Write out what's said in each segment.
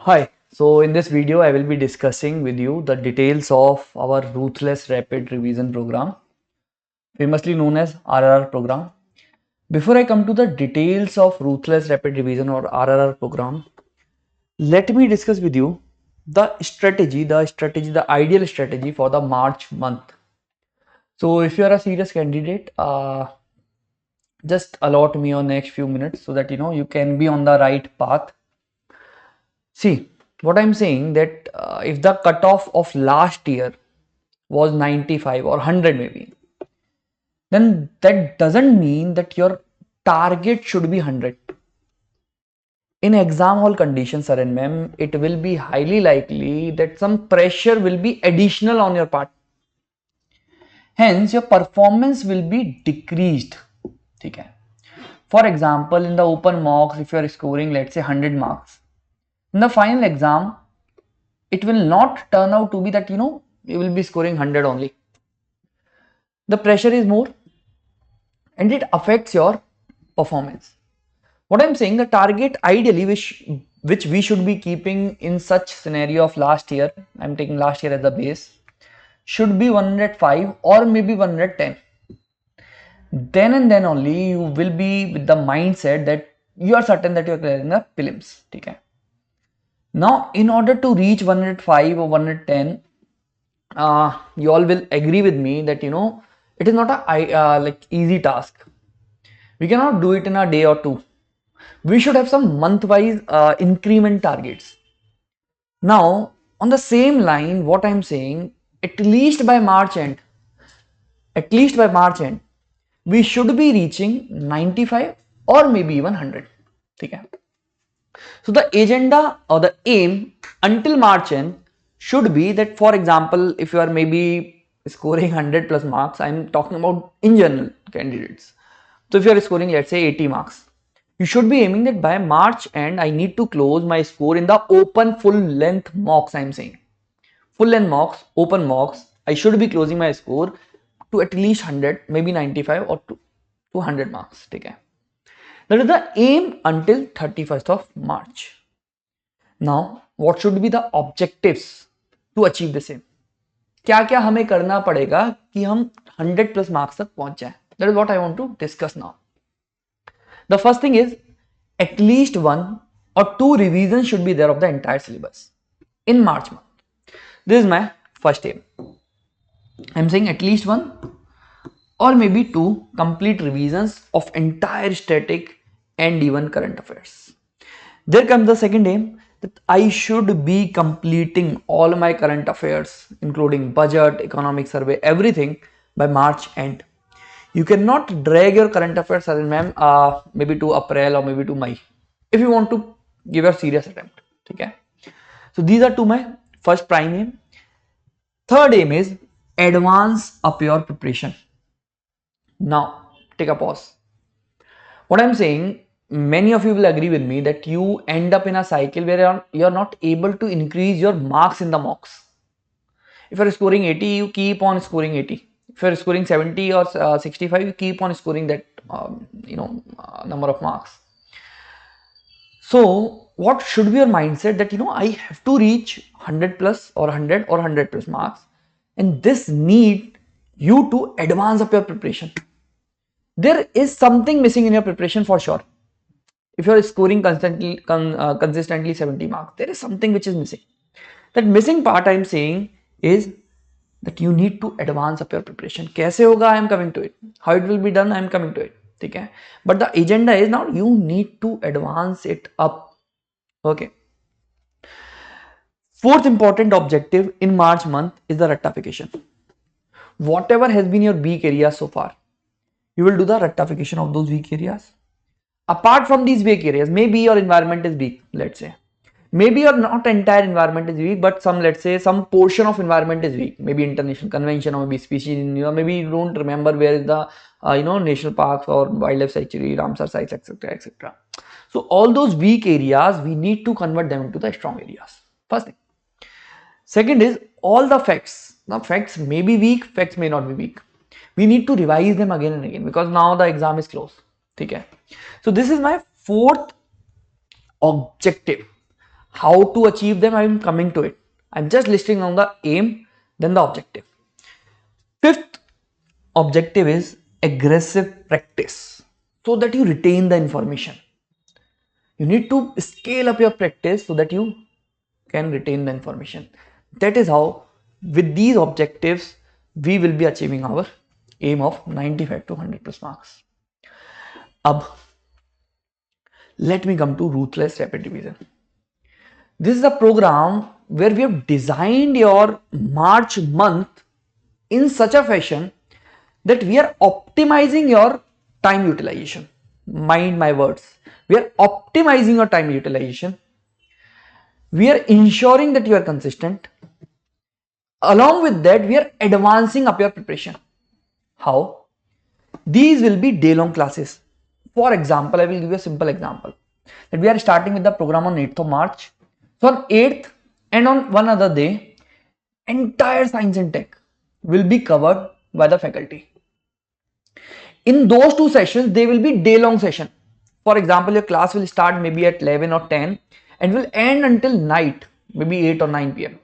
Hi, so in this video I will be discussing with you the details of our Ruthless Rapid Revision program, famously known as RRR program. Before I come to the details of Ruthless Rapid Revision or RRR program, let me discuss with you the ideal strategy for the March month. So if you are a serious candidate, just allot me your next few minutes so that you can be on the right path. See, what I'm saying that if the cutoff of last year was 95 or 100 maybe, then that doesn't mean that your target should be 100. In exam hall conditions, sir and ma'am, it will be highly likely that some pressure will be additional on your part. Hence, your performance will be decreased. Okay. For example, in the open mocks, if you are scoring, let's say 100 marks, in the final exam, it will not turn out to be that, you will be scoring 100 only. The pressure is more and it affects your performance. What I'm saying, the target ideally which we should be keeping in such scenario of last year, I'm taking last year as the base, should be 105 or maybe 110. Then and then only you will be with the mindset that you are certain that you are clearing the prelims. Okay. Now, in order to reach 105 or 110, you all will agree with me that it is not a like easy task. We cannot do it in a day or two. We should have some month-wise increment targets. Now, on the same line, what I'm saying, at least by March end, we should be reaching 95 or maybe even 100. Okay. So the agenda or the aim until March end should be that, for example, if you are maybe scoring 100 plus marks, I'm talking about in general candidates. So if you are scoring, let's say 80 marks, you should be aiming that by March end, I need to close my score in the open full length mocks. I'm saying full length mocks, open mocks, I should be closing my score to at least 100, maybe 95 or to 100 marks. Okay. That is the aim until 31st of March. Now, what should be the objectives to achieve the same? क्या क्या हमें करना पड़ेगा कि हम 100 plus marks तक पहुंच जाए? That is what I want to discuss now. The first thing is at least one or two revisions should be there of the entire syllabus in March month. This is my first aim. I'm saying at least one or maybe two complete revisions of entire static and even current affairs. There comes the second aim, that I should be completing all my current affairs, including budget, economic survey, everything by March end. You cannot drag your current affairs, ma'am, maybe to April or maybe to May, if you want to give a serious attempt. Okay. So these are two my first prime aim. Third aim is advance up your preparation. Now, take a pause. What I'm saying, many of you will agree with me that you end up in a cycle where you're not able to increase your marks in the mocks. If you're scoring 80, you keep on scoring 80. If you're scoring 70 or 65, you keep on scoring that number of marks. So what should be your mindset that I have to reach 100 plus or 100 or 100 plus marks, and this need you to advance up your preparation. There is something missing in your preparation for sure. If you are scoring consistently 70 marks, there is something which is missing. That missing part I'm saying is that you need to advance up your preparation. कैसे होगा? I am coming to it. How it will be done? I am coming to it. ठीक है? But the agenda is now you need to advance it up. Okay. Fourth important objective in March month is the rectification. Whatever has been your weak areas so far, you will do the rectification of those weak areas. Apart from these weak areas, maybe your environment is weak, let's say. Maybe your not entire environment is weak, but let's say some portion of environment is weak. Maybe international convention or maybe species in you, maybe you don't remember where is the national parks or wildlife sanctuary, Ramsar sites, etc., etc. So all those weak areas, we need to convert them into the strong areas. First thing. Second is all the facts. Now facts may be weak, facts may not be weak. We need to revise them again and again because now the exam is close. Okay. So this is my fourth objective. How to achieve them, I am coming to it. I'm just listing on the aim, then the objective. Fifth objective is aggressive practice, so that you retain the information. You need to scale up your practice so that you can retain the information. That is how, with these objectives, we will be achieving our aim of 95 to 100 plus marks. Ab, let me come to Ruthless Rapid Revision. This is a program where we have designed your March month in such a fashion that we are optimizing your time utilization. Mind my words. We are optimizing your time utilization. We are ensuring that you are consistent. Along with that, we are advancing up your preparation. How? These will be day-long classes. For example, I will give you a simple example. That we are starting with the program on 8th of March. So on 8th and on one other day, entire science and tech will be covered by the faculty. In those two sessions, they will be day-long session. For example, your class will start maybe at 11 or 10 and will end until night, maybe 8 or 9 p.m.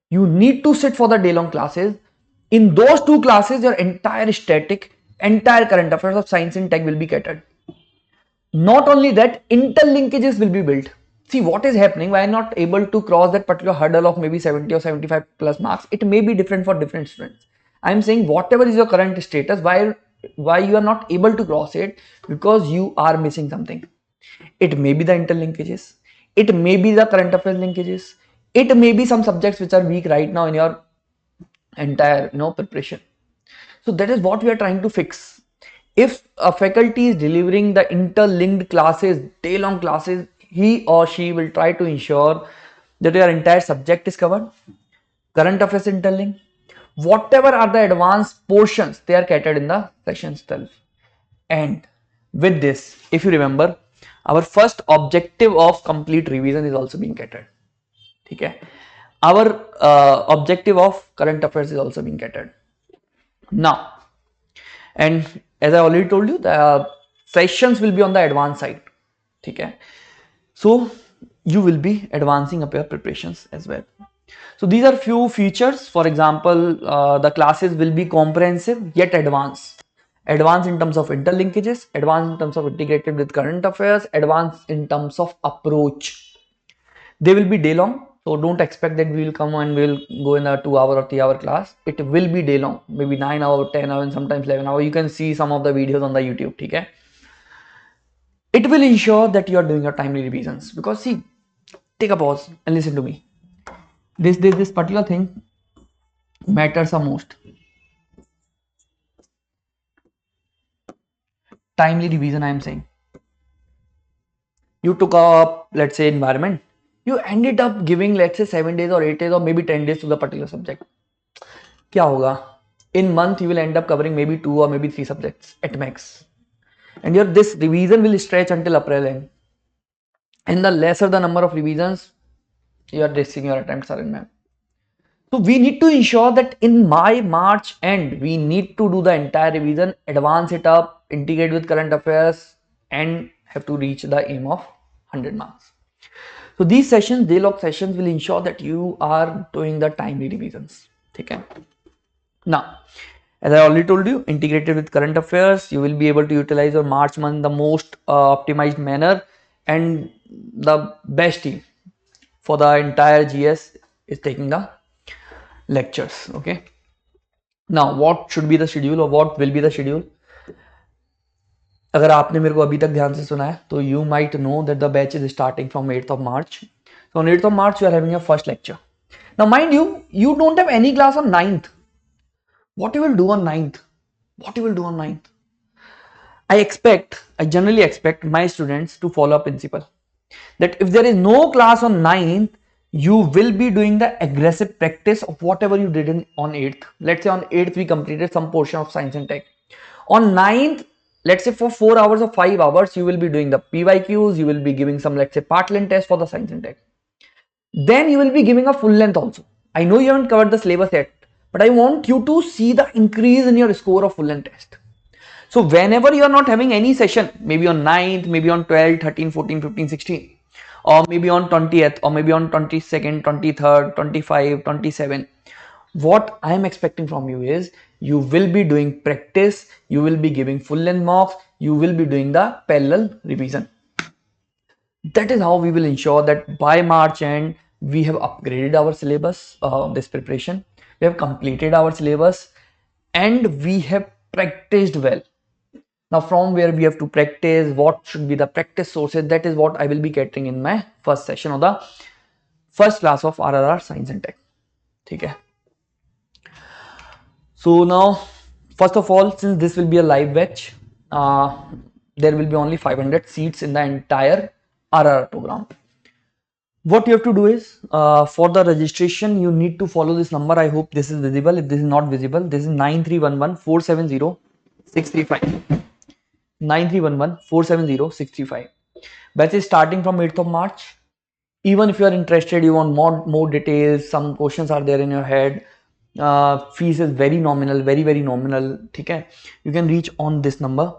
You need to sit for the day-long classes. In those two classes, your entire static, entire current affairs of science and tech will be catered. Not only that, interlinkages will be built. See what is happening, why not able to cross that particular hurdle of maybe 70 or 75 plus marks. It may be different for different students. I am saying whatever is your current status, why you are not able to cross it, because you are missing something. It may be the interlinkages, it may be the current affairs linkages, it may be some subjects which are weak right now in your entire preparation. So that is what we are trying to fix. If a faculty is delivering the interlinked classes, day-long classes, he or she will try to ensure that your entire subject is covered, current affairs interlinked, whatever are the advanced portions, they are catered in the session itself. And with this, if you remember, our first objective of complete revision is also being catered. Okay? Our objective of current affairs is also being catered. Now, and as I already told you, the sessions will be on the advanced side. Okay? So you will be advancing up your preparations as well. So these are few features. For example, the classes will be comprehensive yet advanced. Advanced in terms of interlinkages, advanced in terms of integrated with current affairs, advanced in terms of approach. They will be day long. So don't expect that we will come and we will go in a 2 hour or 3 hour class. It will be day long, maybe 9 hours, 10 hours, and sometimes 11 hours. You can see some of the videos on the YouTube. Okay? It will ensure that you are doing your timely revisions, because see, take a pause and listen to me. This particular thing matters the most. Timely revision, I am saying. You took up, let's say, environment. You ended up giving, let's say, 7 days or 8 days or maybe 10 days to the particular subject. Kya hoga? In month, you will end up covering maybe 2 or maybe 3 subjects at max. And this revision will stretch until April end. And the lesser the number of revisions, you are risking your attempts are in ma'am. So we need to ensure that in my March end, we need to do the entire revision, advance it up, integrate with current affairs, and have to reach the aim of 100 marks. So these sessions, day-long sessions, will ensure that you are doing the timely revisions. Okay? Now, as I already told you, integrated with current affairs, you will be able to utilize your March month in the most optimized manner, and the best team for the entire GS is taking the lectures. Okay, now what should be the schedule, or what will be the schedule? अगर आपने मेरे को अभी तक ध्यान से सुना है तो you might know that the batch is starting from 8th of March. So on 8th of March you are having your first lecture. Now mind you, you don't have any class on 9th. What you will do on 9th? What you will do on 9th? I generally expect my students to follow a principle that if there is no class on 9th, you will be doing the aggressive practice of whatever you did on 8th. Let's say on 8th we completed some portion of science and tech. On 9th, let's say for 4 hours or 5 hours, you will be doing the PYQs, you will be giving some, let's say, part length test for the science and tech. Then you will be giving a full length also. I know you haven't covered the syllabus yet, but I want you to see the increase in your score of full length test. So whenever you are not having any session, maybe on 9th, maybe on 12th, 13, 14, 15, 16, or maybe on 20th, or maybe on 22nd, 23rd, 25, 27. What I am expecting from you is you will be doing practice, you will be giving full length mocks, you will be doing the parallel revision. That is how we will ensure that by March end we have upgraded our syllabus, this preparation, we have completed our syllabus, and we have practiced well. Now from where we have to practice, what should be the practice sources, that is what I will be catering in my first session of the first class of RRR Science and Tech. Okay. So now, first of all, since this will be a live batch, there will be only 500 seats in the entire RRR program. What you have to do is, for the registration, you need to follow this number. I hope this is visible. If this is not visible, this is 9311 470 635. 9311 470 635. Batch is starting from 8th of March. Even if you are interested, you want more details, some questions are there in your head, fees is very nominal, very nominal. Okay, you can reach on this number.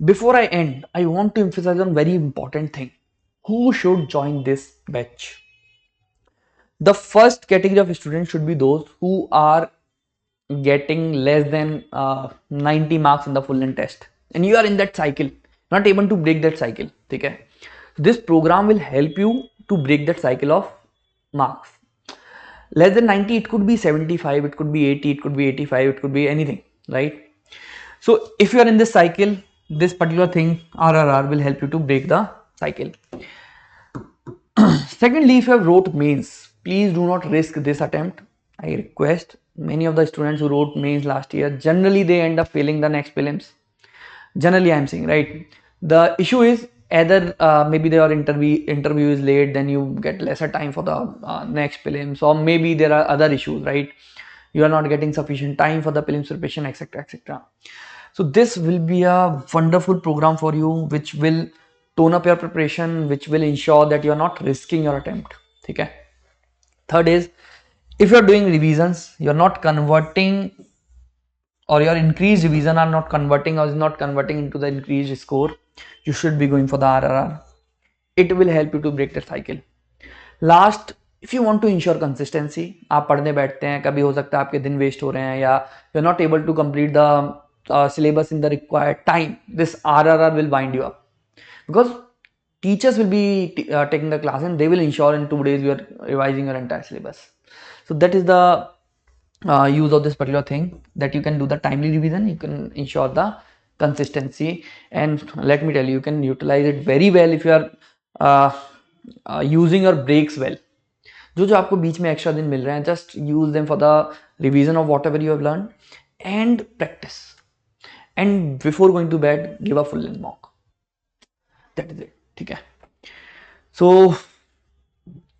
Before I end, I want to emphasize on very important thing. Who should join this batch? The first category of students should be those who are getting less than 90 marks in the full length test, and you are in that cycle, not able to break that cycle. Okay, this program will help you to break that cycle of marks. Less than 90, it could be 75, it could be 80, it could be 85, it could be anything, right? So if you are in this cycle, this particular thing RRR will help you to break the cycle. Secondly, if you have wrote mains, please do not risk this attempt. I request. Many of the students who wrote mains last year, generally they end up failing the next prelims. Generally I am saying, right? The issue is either maybe their interview is late, then you get lesser time for the next prelims, or maybe there are other issues, right? You are not getting sufficient time for the prelims preparation, etc, etc. So this will be a wonderful program for you, which will tone up your preparation, which will ensure that you are not risking your attempt. Okay. Third is, if you are doing revisions, you are not converting, or your increased revision are not converting, or is not converting into the increased score, you should be going for the RRR. It will help you to break that cycle. Last, if you want to ensure consistency, आप पढ़ने बैठते हैं, कभी हो सकता है आपके दिन वेस्ट हो रहे हैं, या you are not able to complete the syllabus in the required time, this RRR will wind you up, because teachers will be taking the class and they will ensure in 2 days you are revising your entire syllabus. So that is the use of this particular thing, that you can do the timely revision, you can ensure the consistency, and let me tell you, you can utilize it very well if you are using your breaks well. जो आपको बीच में extra दिन मिल रहे हैं, just use them for the revision of whatever you have learned and practice, and before going to bed give a full length mock. That is it. ठीक है. So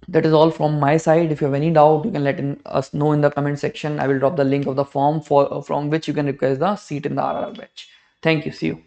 that is all from my side. If you have any doubt, you can let us know in the comment section. I will drop the link of the form from which you can request the seat in the RRR batch. Thank you. See you.